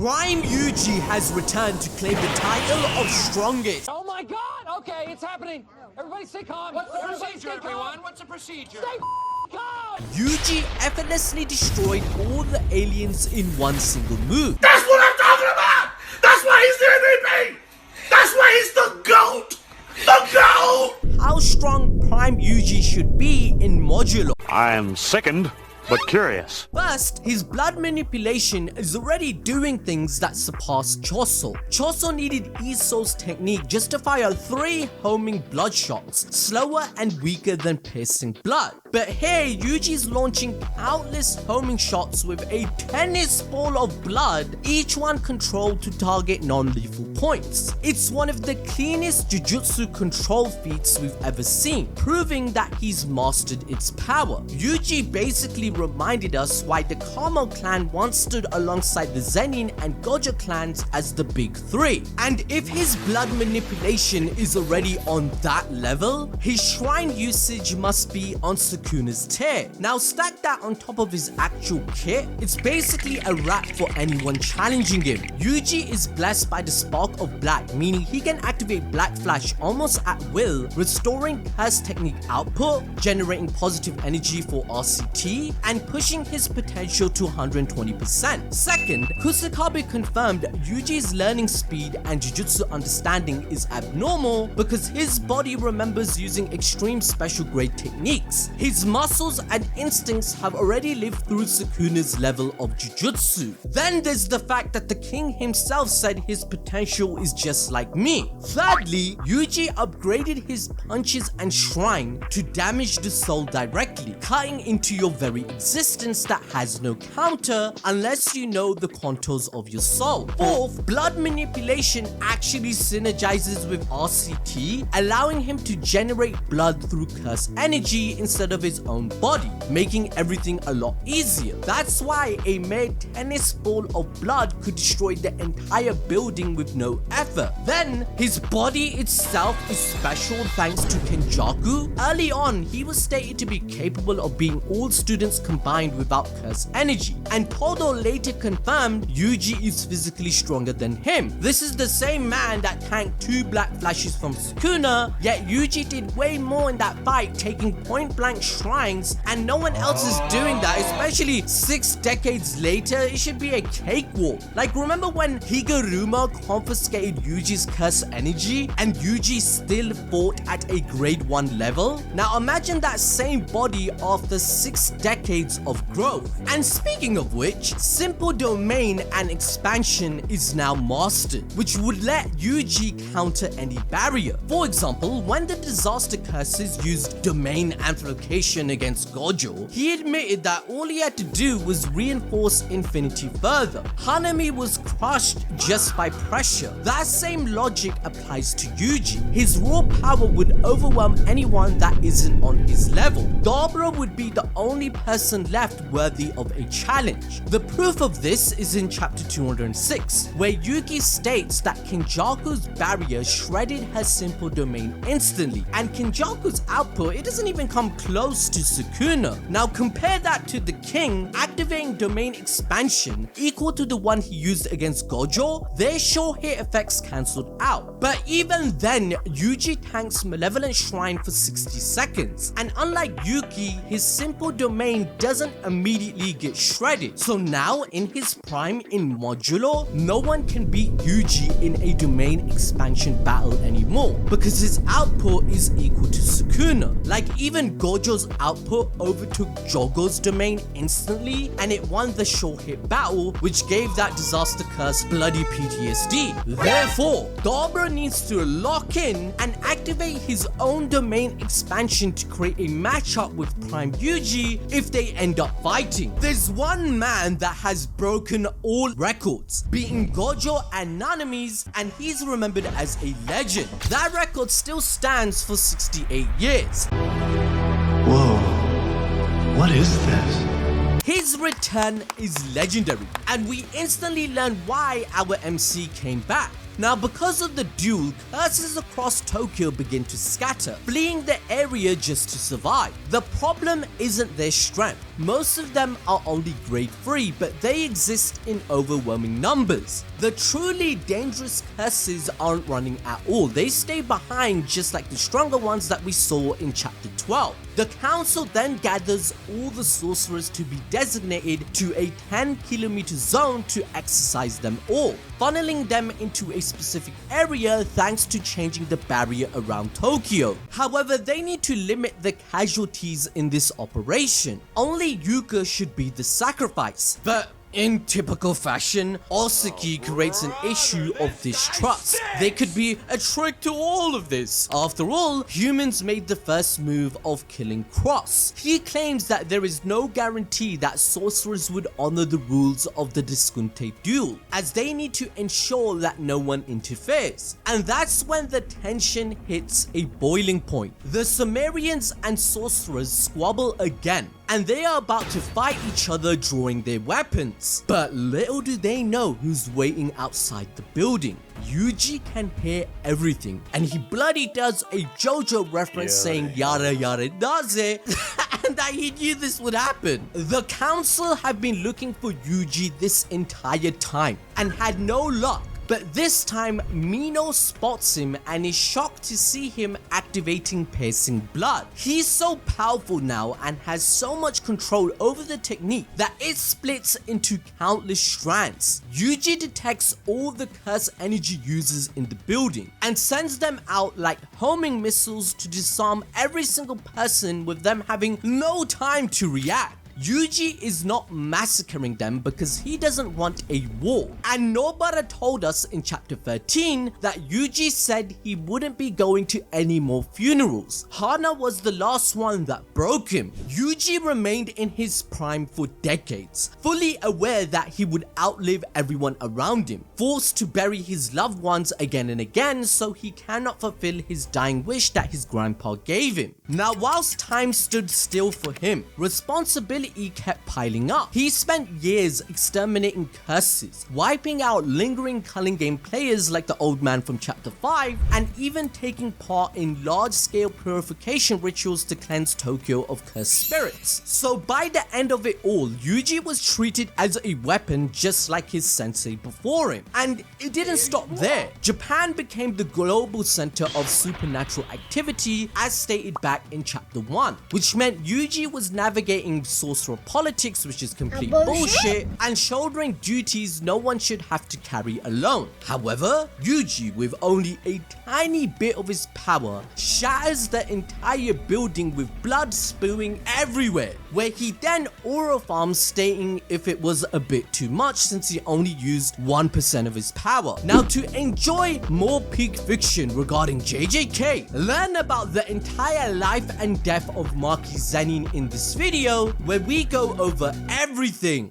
Prime Yuji has returned to claim the title of strongest. Oh my god! Okay, it's happening. Everybody stay calm. What's the procedure, everyone? What's the procedure? Stay calm! Yuji effortlessly destroyed all the aliens in one single move. That's what I'm talking about! That's why he's the MVP! That's why he's the GOAT! The GOAT! How strong Prime Yuji should be in Modulo. I am sickened, but curious. First, his blood manipulation is already doing things that surpass Choso. Choso needed Iso's technique just to fire 3 homing blood shots, slower and weaker than piercing blood. But here, Yuji's launching countless homing shots with a tennis ball of blood, each one controlled to target non-lethal points. It's one of the cleanest Jujutsu control feats we've ever seen, proving that he's mastered its power. Yuji basically reminded us why the Kamo clan once stood alongside the Zenin and Gojo clans as the big 3. And if his blood manipulation is already on that level, his shrine usage must be on Sukuna's tier. Now stack that on top of his actual kit, it's basically a wrap for anyone challenging him. Yuji is blessed by the spark of black, meaning he can activate Black Flash almost at will, restoring curse technique output, generating positive energy for RCT, and pushing his potential to 120%. Second, Kusakabe confirmed Yuji's learning speed and Jujutsu understanding is abnormal because his body remembers using extreme special grade techniques. His muscles and instincts have already lived through Sukuna's level of Jujutsu. Then there's the fact that the king himself said his potential is just like me. Thirdly, Yuji upgraded his punches and shrine to damage the soul directly, cutting into your very existence that has no counter unless you know the contours of your soul. Fourth, blood manipulation actually synergizes with RCT, allowing him to generate blood through curse energy instead of his own body, making everything a lot easier. That's why a mere tennis ball of blood could destroy the entire building with no effort. Then, his body itself is special thanks to Kenjaku. Early on, he was stated to be capable of being all students combined without curse energy, and Todo later confirmed Yuji is physically stronger than him. This is the same man that tanked 2 black flashes from Sukuna, yet Yuji did way more in that fight, taking point blank shrines, and no one else is doing that, especially 6 decades later. It should be a cakewalk. Like, remember when Higuruma confiscated Yuji's curse energy and Yuji still fought at a grade 1 level? Now imagine that same body after 6 decades of growth. And speaking of which, simple domain and expansion is now mastered, which would let Yuji counter any barrier. For example, when the disaster curses used domain amplification against Gojo, he admitted that all he had to do was reinforce infinity further. Hanami was crushed just by pressure. That same logic applies to Yuji. His raw power would overwhelm anyone that isn't on his level. Dabura would be the only person left worthy of a challenge. The proof of this is in chapter 206, where Yuki states that Kenjaku's barrier shredded her simple domain instantly, and Kenjaku's output, it doesn't even come close to Sukuna. Now compare that to the king activating domain expansion equal to the one he used against Gojo. Their sure hit effects cancelled out. But even then, Yuji tanks Malevolent Shrine for 60 seconds, and unlike Yuki, his simple domain doesn't immediately get shredded. So now in his prime in Modulo, no one can beat Yuji in a domain expansion battle anymore because his output is equal to Sukuna. Like, even Gojo's output overtook Jogo's domain instantly, and it won the short hit battle, which gave that disaster curse bloody PTSD. Therefore, Dabura needs to lock in and activate his own domain expansion to create a matchup with Prime Yuji if they end up fighting. There's one man that has broken all records, beating Gojo and Nanami's, and he's remembered as a legend. That record still stands for 68 years. Whoa, what is this? His return is legendary, and we instantly learn why our MC came back. Now because of the duel, curses across Tokyo begin to scatter, fleeing the area just to survive. The problem isn't their strength. Most of them are only grade 3, but they exist in overwhelming numbers. The truly dangerous curses aren't running at all. They stay behind just like the stronger ones that we saw in chapter 12. The council then gathers all the sorcerers to be designated to a 10-kilometer zone to exercise them all, funneling them into a specific area thanks to changing the barrier around Tokyo. However, they need to limit the casualties in this operation. Only Yuka should be the sacrifice. But in typical fashion, Osaki creates an issue of distrust. There could be a trick to all of this. After all, humans made the first move of killing Cross. He claims that there is no guarantee that sorcerers would honor the rules of the Discunte duel, as they need to ensure that no one interferes. And that's when the tension hits a boiling point. The Sumerians and sorcerers squabble again, and they are about to fight each other drawing their weapons. But little do they know who's waiting outside the building. Yuji can hear everything, and he bloody does a JoJo reference saying yada yada does it, and that he knew this would happen. The council have been looking for Yuji this entire time and had no luck. But this time, Mino spots him and is shocked to see him activating piercing blood. He's so powerful now and has so much control over the technique that it splits into countless strands. Yuji detects all the curse energy users in the building and sends them out like homing missiles to disarm every single person, with them having no time to react. Yuji is not massacring them because he doesn't want a war, and Nobara told us in chapter 13 that Yuji said he wouldn't be going to any more funerals. Hana was the last one that broke him. Yuji remained in his prime for decades, fully aware that he would outlive everyone around him, forced to bury his loved ones again and again so he cannot fulfill his dying wish that his grandpa gave him. Now whilst time stood still for him, responsibility kept piling up. He spent years exterminating curses, wiping out lingering culling game players like the old man from chapter 5, and even taking part in large-scale purification rituals to cleanse Tokyo of cursed spirits. So by the end of it all, Yuji was treated as a weapon just like his sensei before him. And it didn't stop there. Japan became the global center of supernatural activity as stated back in chapter 1, which meant Yuji was navigating sorcerer politics, which is complete bullshit, and shouldering duties no one should have to carry alone. However, Yuji, with only a tiny bit of his power, shatters the entire building with blood spewing everywhere, where he then aura farms, stating if it was a bit too much since he only used 1% of his power. Now to enjoy more peak fiction regarding JJK, learn about the entire life and death of Maki Zenin in this video, where we go over everything.